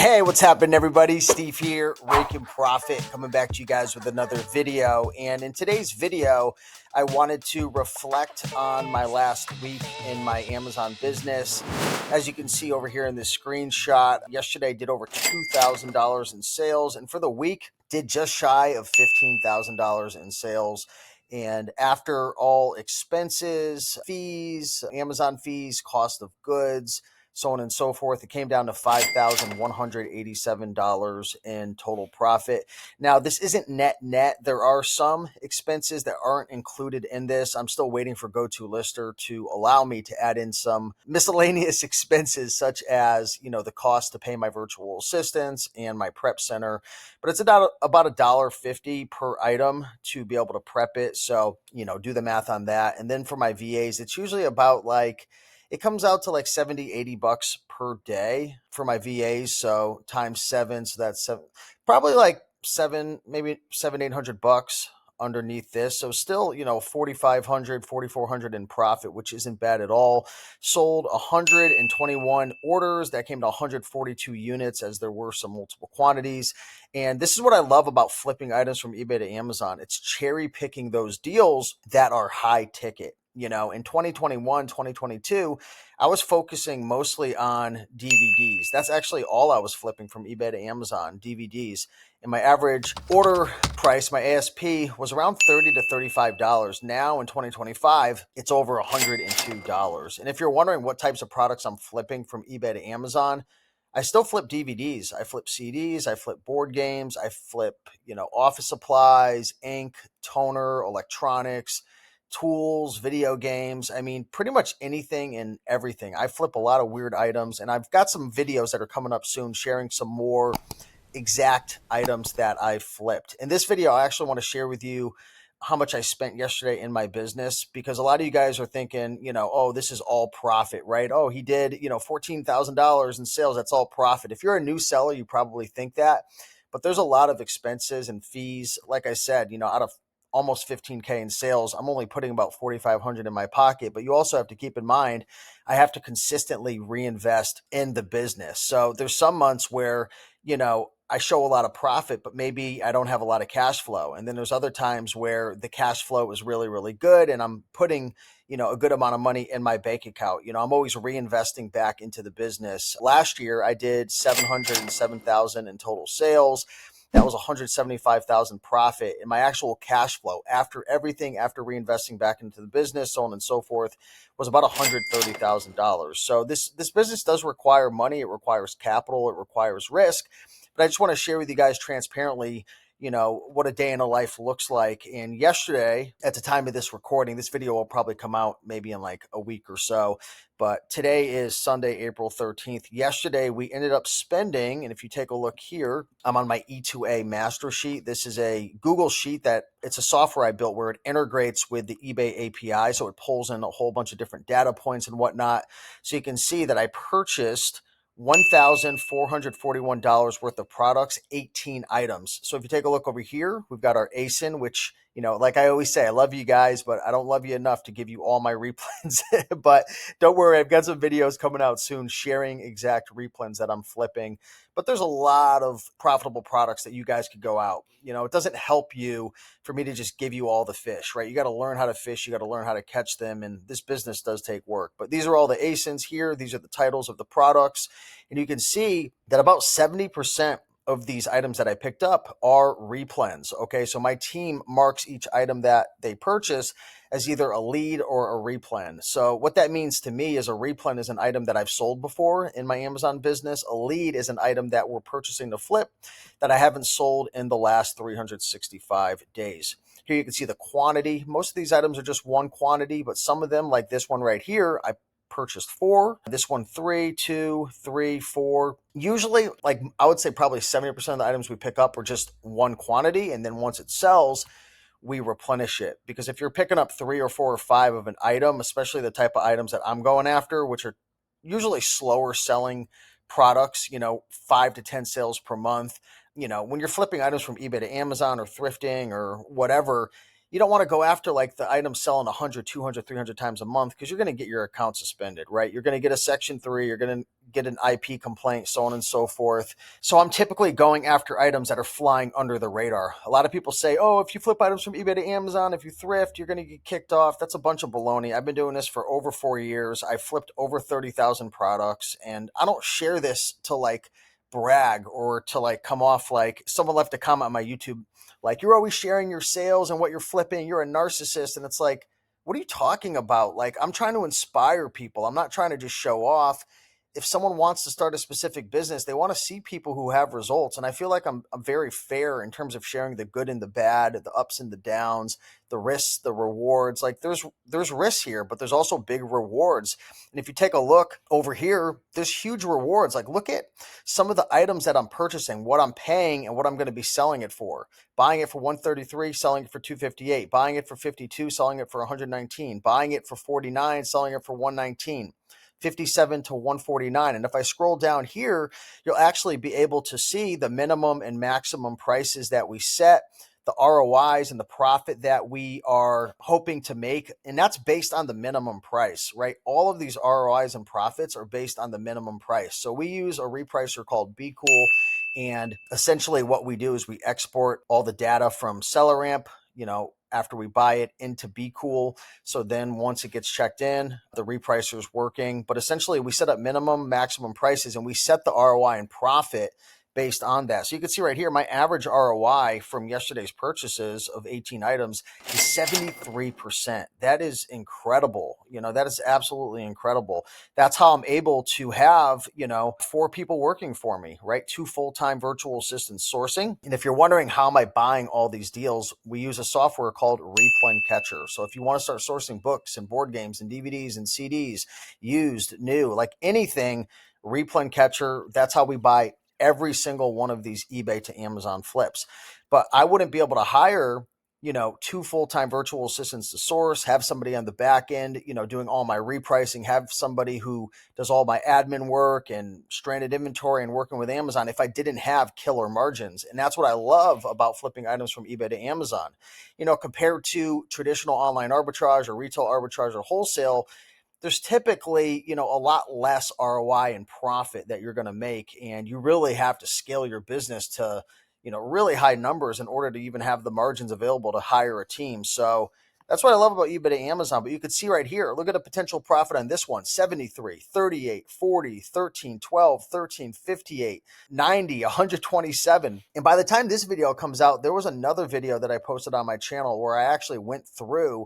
Hey, what's happening, everybody? Steve here, Rake and Profit, coming back to you guys with another video. And in today's video, I wanted to reflect on my last week in my Amazon business. As you can see over here in this screenshot, yesterday I did over $2,000 in sales, and for the week, did just shy of $15,000 in sales. And after all expenses, fees, Amazon fees, cost of goods, so on and so forth, it came down to $5,187 in total profit. Now, this isn't net. There are some expenses that aren't included in this. I'm still waiting for GoToLister to allow me to add in some miscellaneous expenses, such as, the cost to pay my virtual assistants and my prep center. But it's about $1.50 per item to be able to prep it. So, do the math on that. And then for my VAs, it's usually about it comes out to like 70, 80 bucks per day for my VAs. So times 7. So that's probably like maybe 800 bucks underneath this. So still, 4,500, 4,400 in profit, which isn't bad at all. Sold 121 orders. That came to 142 units, as there were some multiple quantities. And this is what I love about flipping items from eBay to Amazon. It's cherry picking those deals that are high ticket. In 2021, 2022, I was focusing mostly on DVDs. That's actually all I was flipping from eBay to Amazon, DVDs. And my average order price, my ASP, was around $30 to $35. Now in 2025, it's over $102. And if you're wondering what types of products I'm flipping from eBay to Amazon, I still flip DVDs. I flip CDs. I flip board games. I flip, office supplies, ink, toner, electronics, tools, video games. I mean, pretty much anything and everything. I flip a lot of weird items, and I've got some videos that are coming up soon sharing some more exact items that I flipped. In this video, I actually want to share with you how much I spent yesterday in my business, because a lot of you guys are thinking, oh, this is all profit, right? Oh, he did, $14,000 in sales. That's all profit. If you're a new seller, you probably think that, but there's a lot of expenses and fees. Like I said, out of almost 15K in sales, I'm only putting about 4,500 in my pocket. But you also have to keep in mind, I have to consistently reinvest in the business. So there's some months where, I show a lot of profit, but maybe I don't have a lot of cash flow. And then there's other times where the cash flow is really, really good, and I'm putting, a good amount of money in my bank account. I'm always reinvesting back into the business. Last year, I did 707,000 in total sales. That was 175,000 profit. And my actual cash flow after everything, after reinvesting back into the business, so on and so forth, was about $130,000. So this business does require money. It requires capital. It requires risk. But I just want to share with you guys transparently, what a day in a life looks like. And yesterday, at the time of this recording, this video will probably come out maybe in like a week or so. But today is Sunday, April 13th. Yesterday, we ended up spending, and if you take a look here, I'm on my E2A Mastersheet. This is a Google sheet that it's a software I built where it integrates with the eBay API. So it pulls in a whole bunch of different data points and whatnot. So you can see that I purchased $1,441 worth of products, 18 items. So if you take a look over here, we've got our ASIN, which, like I always say, I love you guys, but I don't love you enough to give you all my replens. But don't worry, I've got some videos coming out soon sharing exact replens that I'm flipping. But there's a lot of profitable products that you guys could go out. It doesn't help you for me to just give you all the fish, right? You got to learn how to fish. You got to learn how to catch them. And this business does take work. But these are all the ASINs here. These are the titles of the products. And you can see that about 70% of these items that I picked up are replens. Okay, so my team marks each item that they purchase as either a lead or a replen. So what that means to me is a replen is an item that I've sold before in my Amazon business. A lead is an item that we're purchasing to flip that I haven't sold in the last 365 days. Here you can see the quantity. Most of these items are just one quantity, but some of them, like this one right here, I purchased 4, this one 3, 2, 3, 4. Usually, like I would say probably 70% of the items we pick up are just one quantity, and then once it sells, we replenish it. Because if you're picking up 3 or 4 or 5 of an item, especially the type of items that I'm going after, which are usually slower selling products, 5 to 10 sales per month, when you're flipping items from eBay to Amazon or thrifting or whatever, You don't want to go after like the item selling 100, 200, 300 times a month because you're going to get your account suspended, right? You're going to get a Section 3, you're going to get an IP complaint, so on and so forth. So I'm typically going after items that are flying under the radar. A lot of people say, oh, if you flip items from eBay to Amazon, if you thrift, you're going to get kicked off. That's a bunch of baloney. I've been doing this for over 4 years. I flipped over 30,000 products, and I don't share this to like brag or to like come off like someone left a comment on my YouTube like, you're always sharing your sales and what you're flipping, you're a narcissist. And it's like, what are you talking about? Like, I'm trying to inspire people. I'm not trying to just show off. If someone wants to start a specific business, they want to see people who have results. And I feel like I'm very fair in terms of sharing the good and the bad, the ups and the downs, the risks, the rewards. Like there's risks here, but there's also big rewards. And if you take a look over here, there's huge rewards. Like look at some of the items that I'm purchasing, what I'm paying and what I'm going to be selling it for. Buying it for 133, selling it for 258, buying it for 52, selling it for 119, buying it for 49, selling it for 119. 57 to 149. And if I scroll down here, you'll actually be able to see the minimum and maximum prices that we set, the ROIs and the profit that we are hoping to make. And that's based on the minimum price, right? All of these ROIs and profits are based on the minimum price. So we use a repricer called Be Cool. And essentially what we do is we export all the data from SellerAmp, after we buy it into Be Cool. So then once it gets checked in, the repricer is working. But essentially we set up minimum, maximum prices, and we set the ROI and profit based on that. So you can see right here, my average ROI from yesterday's purchases of 18 items is 73%. That is incredible. That is absolutely incredible. That's how I'm able to have, 4 people working for me, right? 2 full-time virtual assistants sourcing. And if you're wondering how am I buying all these deals, we use a software called Replen Catcher. So if you want to start sourcing books and board games and DVDs and CDs, used, new, like anything, Replen Catcher, that's how we buy every single one of these eBay to Amazon flips. But I wouldn't be able to hire, 2 full-time virtual assistants to source, have somebody on the back end, doing all my repricing, have somebody who does all my admin work and stranded inventory and working with Amazon if I didn't have killer margins. And that's what I love about flipping items from eBay to Amazon. Compared to traditional online arbitrage or retail arbitrage or wholesale, there's typically, a lot less ROI and profit that you're going to make. And you really have to scale your business to, really high numbers in order to even have the margins available to hire a team. So that's what I love about eBay to Amazon. But you can see right here, look at the potential profit on this one: 73, 38, 40, 13, 12, 13, 58, 90, 127. And by the time this video comes out, there was another video that I posted on my channel where I actually went through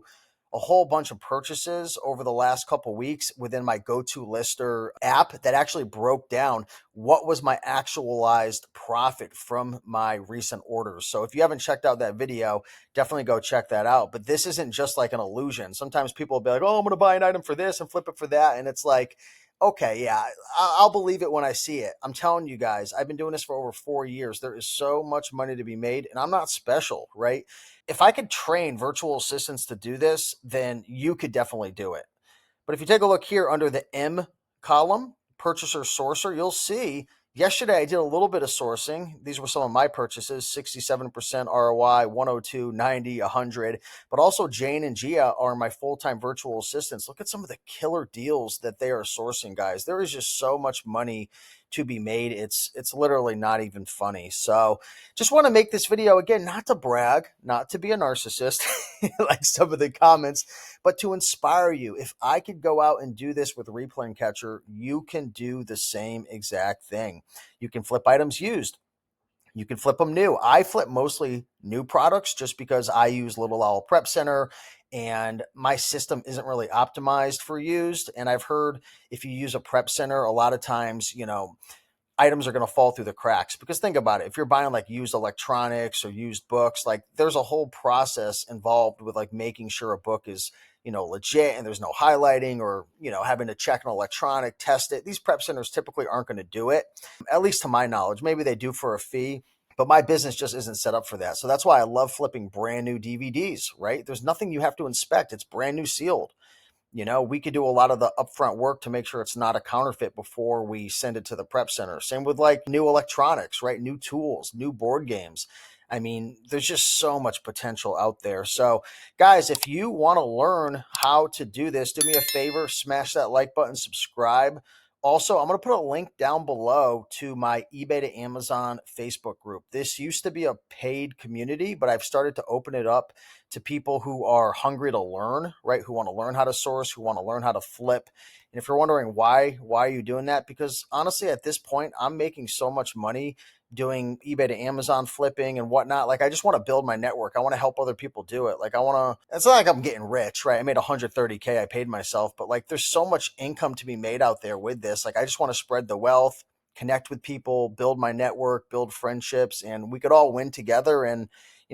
a whole bunch of purchases over the last couple weeks within my Go-To-Lister app that actually broke down what was my actualized profit from my recent orders. So if you haven't checked out that video, definitely go check that out. But this isn't just like an illusion. Sometimes people will be like, oh, I'm going to buy an item for this and flip it for that. And it's like, okay, yeah, I'll believe it when I see it. I'm telling you guys, I've been doing this for over 4 years. There is so much money to be made, and I'm not special, right? If I could train virtual assistants to do this, then you could definitely do it. But if you take a look here under the M column, purchaser sourcer, you'll see yesterday I did a little bit of sourcing. These were some of my purchases: 67% ROI, 102, 90, 100. But also Jane and Gia are my full-time virtual assistants. Look at some of the killer deals that they are sourcing, guys. There is just so much money to be made. It's literally not even funny. So just want to make this video again, not to brag, not to be a narcissist like some of the comments, but to inspire you. If I could go out and do this with Replen Catcher, you can do the same exact thing. You can flip items used. You can flip them new. I flip mostly new products just because I use Little Owl Prep Center and my system isn't really optimized for used. And I've heard if you use a prep center, a lot of times, items are going to fall through the cracks. Because think about it, if you're buying like used electronics or used books, like there's a whole process involved with like making sure a book is, legit and there's no highlighting or, having to check an electronic, test it. These prep centers typically aren't going to do it, at least to my knowledge. Maybe they do for a fee, but my business just isn't set up for that. So that's why I love flipping brand new DVDs, right? There's nothing you have to inspect. It's brand new sealed. We could do a lot of the upfront work to make sure it's not a counterfeit before we send it to the prep center. Same with like new electronics, right? New tools, new board games. I mean, there's just so much potential out there. So, guys, if you want to learn how to do this, do me a favor, smash that like button, subscribe. Also, I'm going to put a link down below to my eBay to Amazon Facebook group. This used to be a paid community, but I've started to open it up to people who are hungry to learn, right? Who want to learn how to source, who want to learn how to flip. And if you're wondering why are you doing that? Because honestly, at this point, I'm making so much money doing eBay to Amazon flipping and whatnot. Like, I just want to build my network. I want to help other people do it. Like, I want to, it's not like I'm getting rich, right? I made 130K. I paid myself, but like, there's so much income to be made out there with this. Like, I just want to spread the wealth, connect with people, build my network, build friendships, and we could all win together. And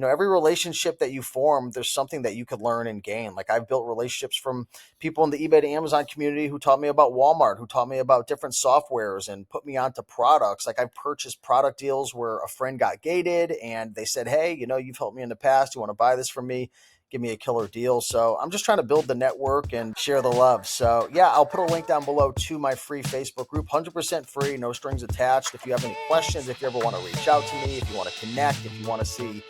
every relationship that you form, there's something that you could learn and gain. Like, I've built relationships from people in the eBay to Amazon community who taught me about Walmart, who taught me about different softwares and put me onto products. Like, I've purchased product deals where a friend got gated and they said, hey, you've helped me in the past. You want to buy this from me? Give me a killer deal. So I'm just trying to build the network and share the love. So yeah, I'll put a link down below to my free Facebook group, 100% free, no strings attached. If you have any questions, if you ever want to reach out to me, if you want to connect, if you want to see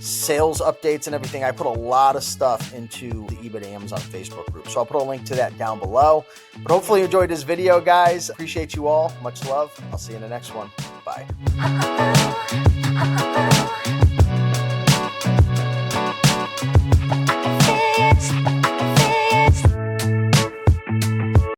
sales updates and everything, I put a lot of stuff into the eBay to Amazon Facebook group. So I'll put a link to that down below. But hopefully you enjoyed this video, guys. Appreciate you all. Much love. I'll see you in the next one. Bye.